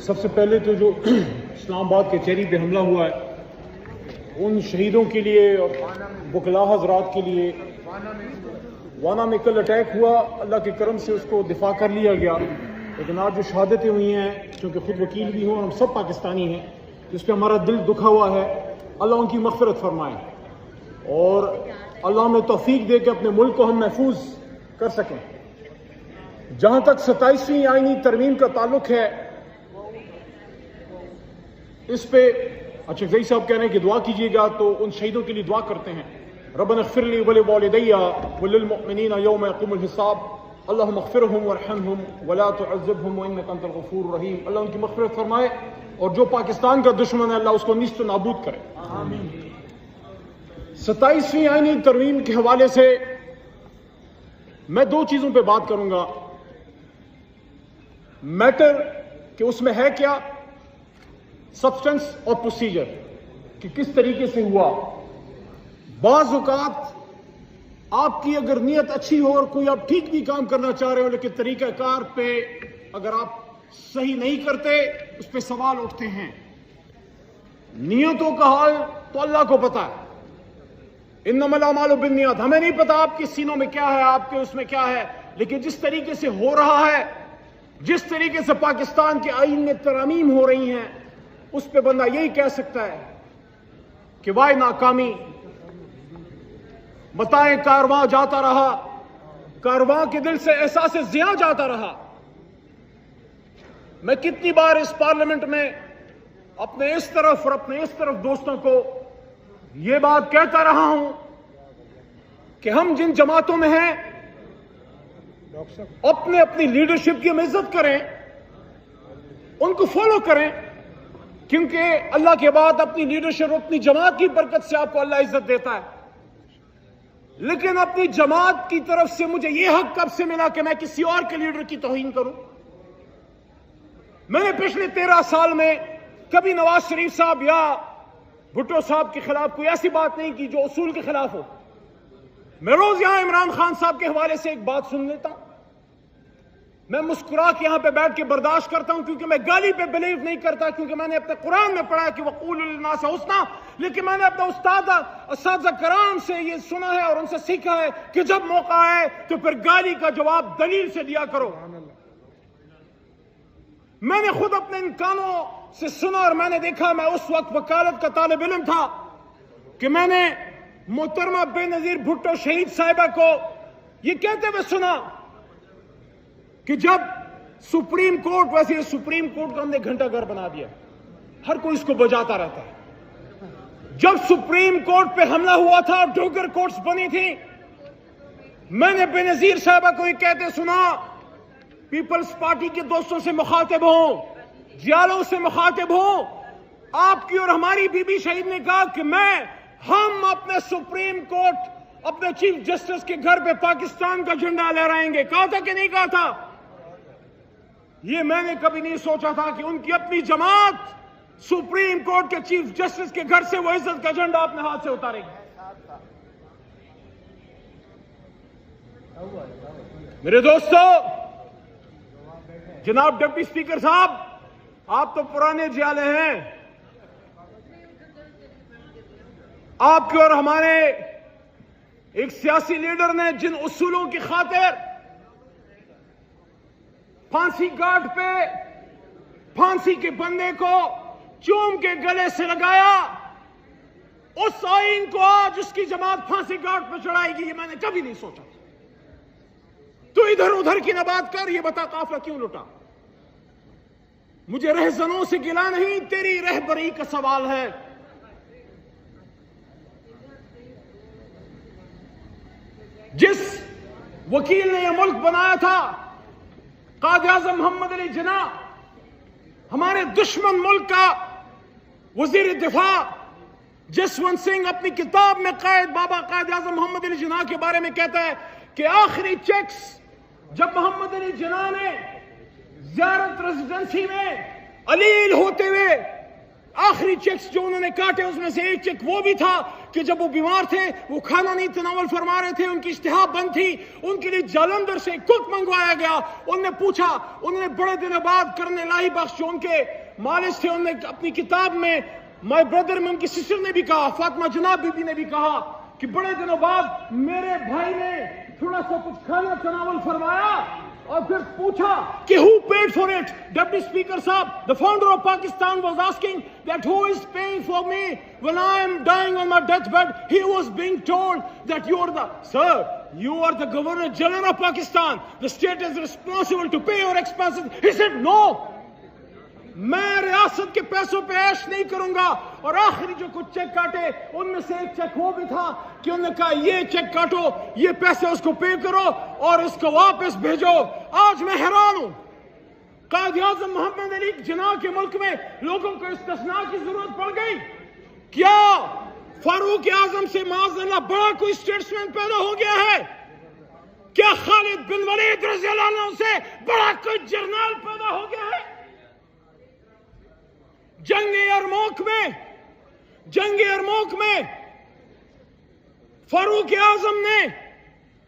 سب سے پہلے تو جو اسلام آباد کے چیری پہ حملہ ہوا ہے ان شہیدوں کے لیے اور وکلاء حضرات کے لیے، وانا میں کل اٹیک ہوا، اللہ کے کرم سے اس کو دفاع کر لیا گیا، لیکن آج جو شہادتیں ہوئی ہیں، چونکہ خود وکیل بھی ہوں اور ہم سب پاکستانی ہیں، جس پہ ہمارا دل دکھا ہوا ہے، اللہ ان کی مغفرت فرمائے اور اللہ ہمیں توفیق دے کہ اپنے ملک کو ہم محفوظ کر سکیں۔ جہاں تک 27ویں آئینی ترمیم کا تعلق ہے، اس پہ اچھا زئی صاحب کہہ رہے ہیں کہ دعا کیجیے گا، تو ان شہیدوں کے لیے دعا کرتے ہیں۔ ربنا اغفر لی ولوالدی وللمؤمنین یوم یقوم الحساب، اللہم اغفرہم وارحمہم ولا تعذبہم وانک انت الغفور الرحیم۔ اللہ ان کی مغفرت فرمائے اور جو پاکستان کا دشمن ہے اللہ اس کو نیست و نابود کرے۔ 27ویں آئینی ترمیم کے حوالے سے میں دو چیزوں پہ بات کروں گا۔ میٹر کہ اس میں ہے کیا، سبسٹنس اور پروسیجر کہ کس طریقے سے ہوا۔ بعض اوقات آپ کی اگر نیت اچھی ہو اور کوئی آپ ٹھیک بھی کام کرنا چاہ رہے ہو، لیکن طریقہ کار پہ اگر آپ صحیح نہیں کرتے اس پہ سوال اٹھتے ہیں۔ نیتوں کا حال تو اللہ کو پتا ہے، انما الاعمال بالنیات، ہمیں نہیں پتا آپ کے سینوں میں کیا ہے، آپ کے اس میں کیا ہے، لیکن جس طریقے سے ہو رہا ہے، جس طریقے سے پاکستان کے آئین میں ترامیم ہو رہی ہیں، اس پہ بندہ یہی کہہ سکتا ہے کہ وائے ناکامی، بتائیں کارواں جاتا رہا، کارواں کے دل سے احساس ضیاء جاتا رہا۔ میں کتنی بار اس پارلیمنٹ میں اپنے اس طرف اور اپنے اس طرف دوستوں کو یہ بات کہتا رہا ہوں کہ ہم جن جماعتوں میں ہیں اپنی لیڈرشپ کی ہم عزت کریں، ان کو فالو کریں، کیونکہ اللہ کے بعد اپنی لیڈرشپ اپنی جماعت کی برکت سے آپ کو اللہ عزت دیتا ہے۔ لیکن اپنی جماعت کی طرف سے مجھے یہ حق کب سے ملا کہ میں کسی اور کے لیڈر کی توہین کروں؟ میں نے پچھلے 13 سال میں کبھی نواز شریف صاحب یا بھٹو صاحب کے خلاف کوئی ایسی بات نہیں کی جو اصول کے خلاف ہو۔ میں روز یہاں عمران خان صاحب کے حوالے سے ایک بات سن لیتا ہوں، میں مسکرا کے یہاں پہ بیٹھ کے برداشت کرتا ہوں، کیونکہ میں گالی پہ بلیو نہیں کرتا، کیونکہ میں نے اپنے قرآن میں پڑھا کہ وَقُولُوا لِلنَّاسِ حُسْنًا، لیکن میں نے اپنے اساتذہ کرام سے یہ سنا ہے اور ان سے سیکھا ہے کہ جب موقع آئے تو پھر گالی کا جواب دلیل سے دیا کرو۔ میں نے خود اپنے ان کانوں سے سنا اور میں نے دیکھا، میں اس وقت وکالت کا طالب علم تھا کہ میں نے محترمہ بے نظیر بھٹو شہید صاحبہ کو یہ کہتے ہوئے سنا کہ جب سپریم کورٹ، ویسے یہ سپریم کورٹ کو ہم نے گھنٹہ گھر بنا دیا، ہر کوئی اس کو بجاتا رہتا ہے، جب سپریم کورٹ پہ حملہ ہوا تھا اور ڈوگر کورٹس بنی تھی، میں نے بے نظیر صاحبہ کو یہ کہتے سنا، پیپلز پارٹی کے دوستوں سے مخاطب ہوں، جیالوں سے مخاطب ہوں، آپ کی اور ہماری بی بی شہید نے کہا کہ ہم اپنے سپریم کورٹ، اپنے چیف جسٹس کے گھر پہ پاکستان کا جھنڈا لہرائیں گے۔ کہا تھا کہ نہیں کہا تھا؟ یہ میں نے کبھی نہیں سوچا تھا کہ ان کی اپنی جماعت سپریم کورٹ کے چیف جسٹس کے گھر سے وہ عزت کا جھنڈا اپنے ہاتھ سے اتارے گی۔ میرے دوستو، جناب ڈپٹی اسپیکر صاحب، آپ تو پرانے جیالے ہیں، آپ کے اور ہمارے ایک سیاسی لیڈر نے جن اصولوں کی خاطر پھانسی گھاٹ پہ پھانسی کے بندے کو چوم کے گلے سے لگایا، اس آئین کو آج اس کی جماعت پھانسی گھاٹ پہ چڑھائے گی، یہ میں نے کبھی نہیں سوچا۔ تو ادھر ادھر کی نہ بات کر، یہ بتا قافلہ کیوں لٹا؟ مجھے رہزنوں سے گلا نہیں، تیری رہبری کا سوال ہے۔ جس وکیل نے یہ ملک بنایا تھا، قائد اعظم محمد علی جناح، ہمارے دشمن ملک کا وزیر دفاع جسونت سنگھ اپنی کتاب میں بابا قائد اعظم محمد علی جناح کے بارے میں کہتا ہے کہ آخری چیکس جب محمد علی جناح نے زیارت ریزیڈنسی میں علیل ہوتے ہوئے آخری چیکس جو انہوں نے کاٹے اس میں سے ایک چیک وہ بھی تھا کہ جب وہ بیمار تھے وہ کھانا نہیں تناول فرما رہے تھے، ان کی اشتہا بند تھی، ان کے لیے جالندھر سے کوک منگوایا گیا. انہوں نے پوچھا، انہوں نے بڑے دنوں بعد کرنے لاہی بخش جو ان کے مالش تھے، انہوں نے اپنی کتاب میں مائی بردر میں ان کی سسٹر نے بھی کہا، فاطمہ جناب بی بی نے بھی کہا کہ بڑے دنوں بعد میرے بھائی نے تھوڑا سا کچھ کھانا تناول فرمایا اور پھر پوچھا کہ who paid for it. Deputy Speaker صاحب, the founder of Pakistan was asking that who is paying for me when I am dying on my deathbed. He was being told that you are the, sir, you are the Governor General of Pakistan. The state is responsible to pay your expenses. He said no. میں ریاست کے پیسوں پہ عیش نہیں کروں گا. اور آخری جو کچھ چیک کاٹے ان میں سے ایک چیک وہ بھی تھا کہ انہوں نے کہا یہ چیک کاٹو، یہ پیسے اس کو پے کرو اور اس کو واپس بھیجو. آج میں حیران ہوں، قائد اعظم محمد علی جناح کے ملک میں لوگوں کو استثناء کی ضرورت پڑ گئی. کیا فاروق اعظم سے معاذ اللہ بڑا کوئی اسٹیٹسمین پیدا ہو گیا ہے؟ کیا خالد بن ولید رضی اللہ عنہ سے بڑا کوئی جرنیل پیدا ہو گیا ہے؟ جنگ یرموک میں فاروق اعظم نے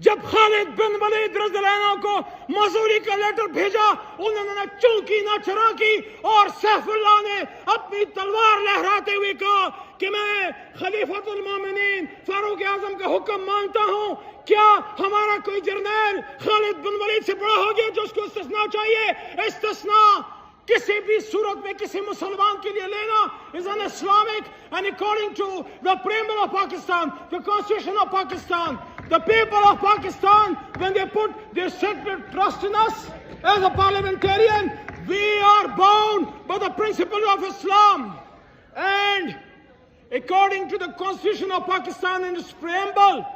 جب خالد بن ولید رضی اللہ عنہ کو معذوری کا لیٹر بھیجا، انہوں نے چونکی نہ چرا کی اور سیف اللہ نے اپنی تلوار لہراتے ہوئے کہا کہ میں خلیفۃ المومنین فاروق اعظم کا حکم مانتا ہوں. کیا ہمارا کوئی جرنیل خالد بن ولید سے بڑا ہو گیا جو اس کو استثناء چاہیے؟ استثناء کسی بھی صورت میں کسی مسلمان کے لیے لینا is an Islamic, and according to the preamble of Pakistan, the Constitution of Pakistan, the people of Pakistan, when they put their sacred trust in us as a parliamentarian, we are bound by the principle of Islam. And according to the Constitution of Pakistan in its preamble,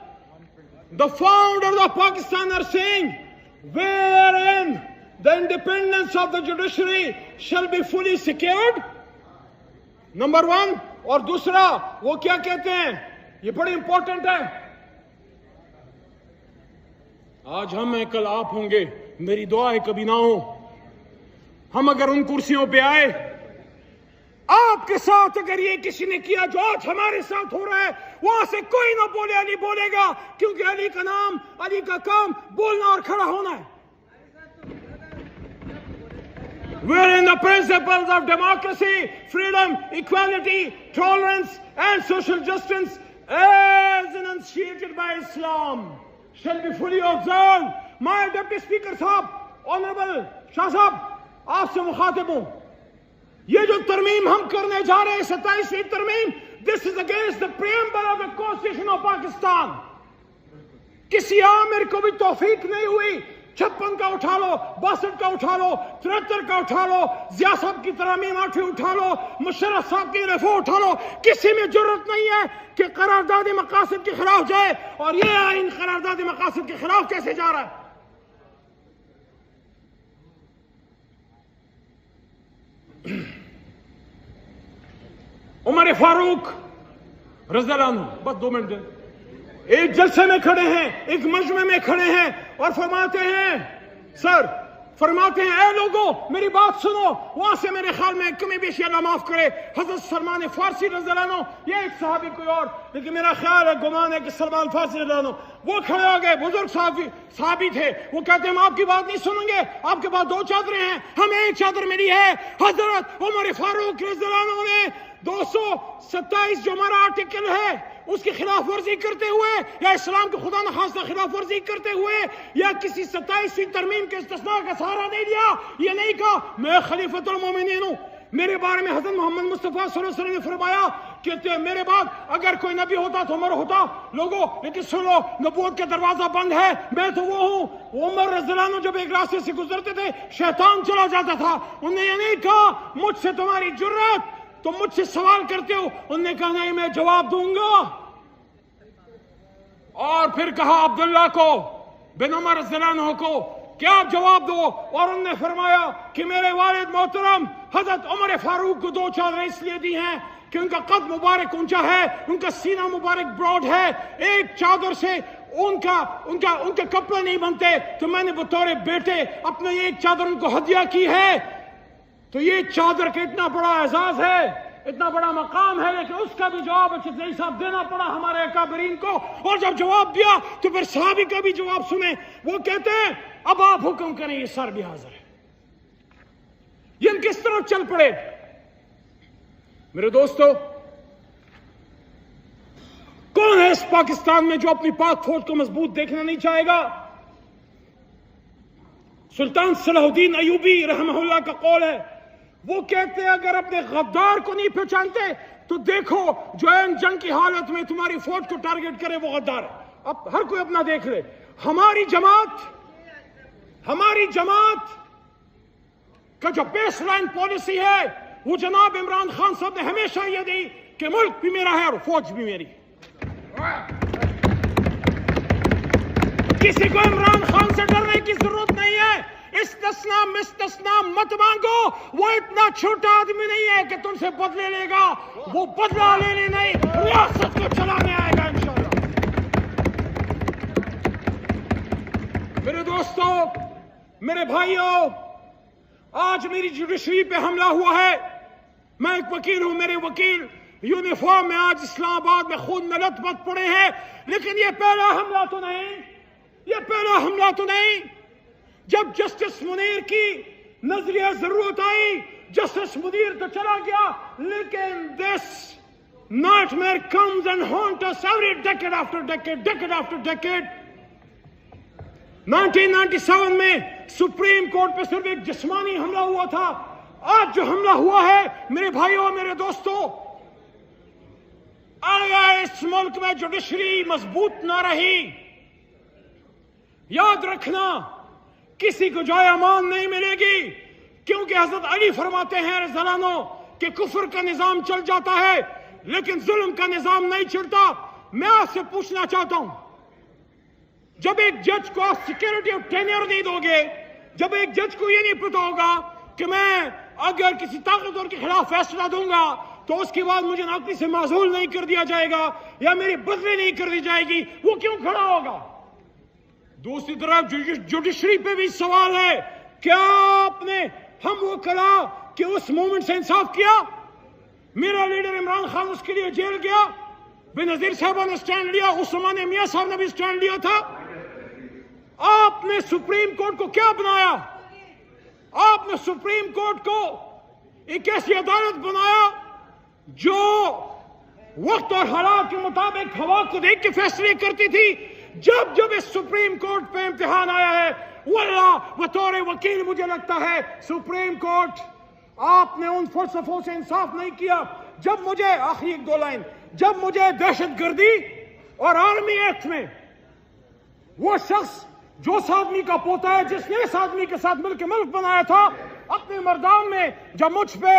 the founders of Pakistan are saying, wherein the independence of the judiciary shall be fully secured. Number one. اور دوسرا وہ کیا کہتے ہیں، یہ بڑی important ہے. آج ہم ہیں، کل آپ ہوں گے، میری دعا ہے کبھی نہ ہو. ہم اگر ان کرسیوں پہ آئے، آپ کے ساتھ اگر یہ کسی نے کیا جو آج ہمارے ساتھ ہو رہا ہے، وہاں سے کوئی نہ بولے علی بولے گا، کیونکہ علی کا نام، علی کا کام بولنا اور کھڑا ہونا ہے. Wherein the principles of democracy, freedom, equality, tolerance, and social justice, as enunciated by Islam, shall be fully observed. My Deputy Speaker صاحب, Honorable شاہ صاحب، آپ سے مخاطب ہوں. یہ جو ترمیم ہم کرنے جا رہے ہیں، 27ویں ترمیم، this is against the preamble of the Constitution of Pakistan. کسی عامر کو بھی توفیق نہیں ہوئی 56 کا اٹھا لو، 62 کا اٹھا لو، 73 کا اٹھا لو، ضیاء صاحب کی ترامیم 8ویں اٹھا لو، مشرف صاحب کی رفع اٹھا لو، کسی میں جرت نہیں ہے کہ قرارداد مقاصد کے خلاف جائے. اور یہ آئین قرارداد مقاصد کے خلاف کیسے جا رہا ہے؟ عمر فاروق رضی اللہ عنہ، بس 2 منٹ دیں، ایک جلسے میں کھڑے ہیں، ایک مجمع میں کھڑے ہیں اور فرماتے ہیں، سر فرماتے ہیں اے لوگوں میری بات سنو. وہاں سے میرے خیال میں کمی بیشی اللہ معاف کرے حضرت سلمان فارسی رضی اللہ عنہ، یہ ایک صحابی کوئی اور، لیکن میرا خیال ہے گمان ہے کہ سلمان فارسی رضی اللہ عنہ، وہ کھڑے ہو گئے، بزرگ صحابی تھے. وہ کہتے ہیں ہم آپ کی بات نہیں سنیں گے، آپ کے پاس 2 چادریں ہیں، ہمیں ایک چادر ملی ہے. حضرت عمر فاروق رضی اللہ عنہ نے 227 جو ہمارا آرٹیکل ہے اس کی خلاف ورزی کرتے ہوئے، یا اسلام کے خدا نخواستہ خلاف ورزی کرتے ہوئے، یا کسی 27ویں ترمیم کے استثناء کا سہارا نہیں دیا. یہ نہیں کہا میں خلیفۃ المومنین ہوں. میرے بارے میں حضرت محمد مصطفیٰ صلی اللہ علیہ وسلم نے فرمایا کہ میرے بعد اگر کوئی نبی ہوتا تو عمر ہوتا. لوگوں لیکن سنو، نبوت کا دروازہ بند ہے، میں تو وہ ہوں. عمر رضی اللہ عنہ جب ایک راستے سے گزرتے تھے شیطان چلا جاتا تھا. انہوں نے یہ نہیں کہا مجھ سے تمہاری جرات، تم مجھ سے سوال کرتے ہو. انہوں نے کہا نہیں میں جواب دوں گا. اور پھر کہا عبداللہ کو، بن عمر رضی اللہ عنہ کو کہ آپ جواب دو. اور انہوں نے فرمایا کہ میرے والد محترم حضرت عمر فاروق کو 2 چادریں اس لیے دی ہیں کہ ان کا قد مبارک اونچا ہے، ان کا سینہ مبارک براڈ ہے، ایک چادر سے ان کا کپڑے نہیں بنتے، تو میں نے بطور بیٹے اپنے ایک چادر ان کو ہدیہ کی ہے. تو یہ چادر کا اتنا بڑا اعزاز ہے اتنا بڑا مقام ہے، لیکن اس کا بھی جواب اچھے صاحب دینا پڑا ہمارے اکابرین کو، اور جب جواب دیا تو پھر صحابی کا بھی جواب سنیں۔ وہ کہتے ہیں اب آپ حکم کریں، یہ سر بھی حاضر ہے۔ یہ کس طرح چل پڑے؟ میرے دوستو، کون ہے اس پاکستان میں جو اپنی پاک فوج کو مضبوط دیکھنا نہیں چاہے گا؟ سلطان صلاح الدین ایوبی رحمہ اللہ کا قول ہے، وہ کہتے ہیں اگر اپنے غدار کو نہیں پہچانتے تو دیکھو جو این جنگ کی حالت میں تمہاری فوج کو ٹارگٹ کرے وہ غدار ہے۔ اب ہر کوئی اپنا دیکھ لے۔ ہماری جماعت کا جو بیس لائن پالیسی ہے وہ جناب عمران خان صاحب نے ہمیشہ یہ دی کہ ملک بھی میرا ہے اور فوج بھی میری۔ کسی کو عمران خان سے ڈرنے کی ضرورت نہیں ہے۔ استثناء مت مانگو، وہ اتنا چھوٹا آدمی نہیں ہے کہ تم سے بدلے لے گا، وہ بدلہ لینے نہیں، ریاست کو چلانے آئے گا انشاءاللہ۔ میرے دوستو، میرے بھائیوں، آج میری جوڈیشری پہ حملہ ہوا ہے۔ میں ایک وکیل ہوں، میرے وکیل یونیفارم میں آج اسلام آباد میں خون میں لت پت پڑے ہیں، لیکن یہ پہلا حملہ تو نہیں۔ جب جسٹس منیر کی نظریہ ضرورت آئی، جسٹس منیر تو چلا گیا، لیکن this nightmare comes and haunts us every decade after decade. 1997 میں سپریم کورٹ پہ صرف ایک جسمانی حملہ ہوا تھا، آج جو حملہ ہوا ہے میرے بھائیوں، میرے دوستوں، اگر اس ملک میں جوڈیشری مضبوط نہ رہی، یاد رکھنا کسی کو جائے امان نہیں ملے گی، کیونکہ حضرت علی فرماتے ہیں رضی اللہ عنہ کہ کفر کا نظام چل جاتا ہے لیکن ظلم کا نظام نہیں چلتا۔ میں آپ سے پوچھنا چاہتا ہوں، جب ایک جج کو آپ سیکیورٹی آف ٹینیور نہیں دو گے، جب ایک جج کو یہ نہیں پتا ہوگا کہ میں اگر کسی طاقتور کے خلاف فیصلہ دوں گا تو اس کے بعد مجھے نوکری سے معزول نہیں کر دیا جائے گا یا میری بدلی نہیں کر دی جائے گی، وہ کیوں کھڑا ہوگا؟ دوسری طرف جوڈیشری پہ بھی سوال ہے، کیا آپ نے ہم وہ کلا کہ اس مومنٹ سے انصاف کیا؟ میرا لیڈر عمران خان اس کے لیے جیل گیا، بے نظیر صاحبہ نے سٹینڈ لیا، عثمان میاں صاحب نے بھی سٹینڈ لیا تھا۔ آپ نے سپریم کورٹ کو کیا بنایا؟ آپ نے سپریم کورٹ کو ایک ایسی عدالت بنایا جو وقت اور حالات کے مطابق ہوا کو دیکھ کے فیصلے کرتی تھی۔ جب اس سپریم کورٹ پہ امتحان آیا ہے، واللہ بطور وکیل مجھے لگتا ہے سپریم کورٹ آپ نے ان فلسفوں سے انصاف نہیں کیا۔ جب مجھے آخری ایک دو لائن، جب مجھے دہشت گردی اور آرمی ایکٹ میں وہ شخص جو اس آدمی کا پوتا ہے جس نے اس آدمی کے ساتھ مل کے ملک بنایا تھا، اپنے مردان میں جب مجھ پہ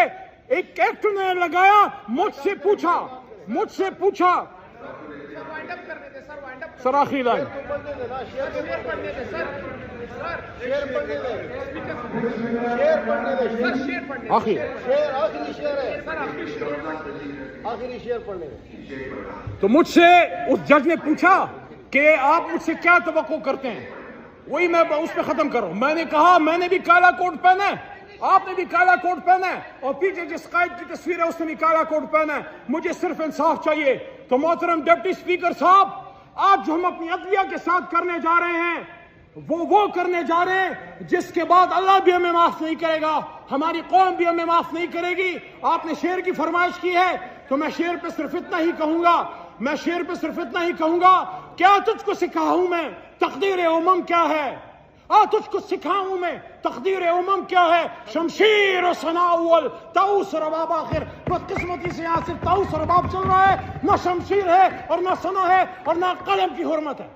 ایک ایکٹ نے لگایا، مجھ سے پوچھا سر آخری لائن تو مجھ سے اس جج نے پوچھا کہ آپ مجھ سے کیا توقع کرتے ہیں، وہی میں اس پہ ختم کروں۔ میں نے کہا میں نے بھی کالا کوٹ پہنا ہے، آپ نے بھی کالا کوٹ پہنا ہے، اور پیچھے جس قائد کی تصویر ہے اس نے بھی کالا کوٹ پہنا ہے، مجھے صرف انصاف چاہیے۔ تو محترم ڈپٹی اسپیکر صاحب، آج جو ہم اپنی عدلیہ کے ساتھ کرنے جا رہے ہیں وہ کرنے جا رہے ہیں جس کے بعد اللہ بھی ہمیں معاف نہیں کرے گا، ہماری قوم بھی ہمیں معاف نہیں کرے گی۔ آپ نے شعر کی فرمائش کی ہے تو میں شعر پہ صرف اتنا ہی کہوں گا، کیا تجھ کو سکھاؤں میں تقدیر امم کیا ہے، تجھ کو سکھاؤں میں تقدیر امم کیا ہے، شمشیر و ثنا اول طاؤس و رباب آخر۔ بدقسمتی سے یہاں صرف طاؤس و رباب چل رہا ہے، نہ شمشیر ہے اور نہ ثنا ہے اور نہ قلم کی حرمت ہے۔